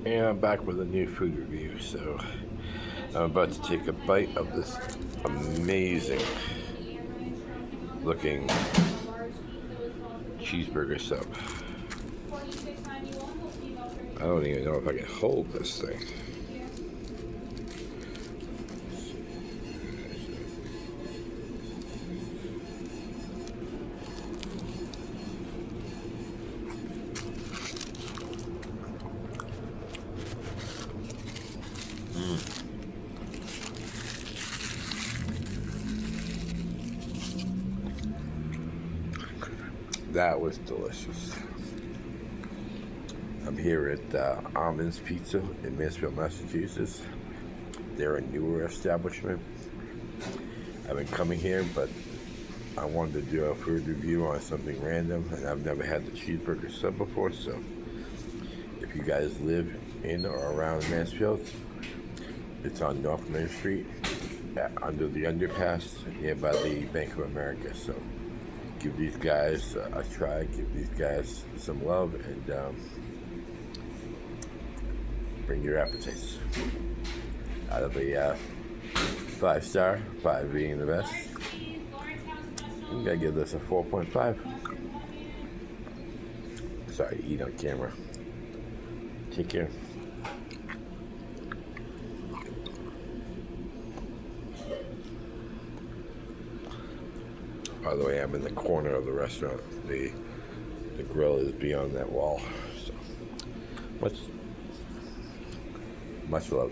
And I'm back with a new food review. So I'm about to take a bite of this amazing looking cheeseburger sub. I don't even know if I can hold this thing. That was delicious. I'm here at Arman's Pizza in Mansfield, Massachusetts. They're a newer establishment. I've been coming here, but I wanted to do a food review on something random, and I've never had the cheeseburger sub before. So, if you guys live in or around Mansfield, it's on North Main Street, under the underpass, nearby the Bank of America. So, give these guys a try. Give these guys some love, and bring your appetites. Out of a 5-star, 5 being the best, I'm gonna give this a 4.5. Sorry, eat on camera. Take care. By the way, I'm in the corner of the restaurant. The grill is beyond that wall. So much love.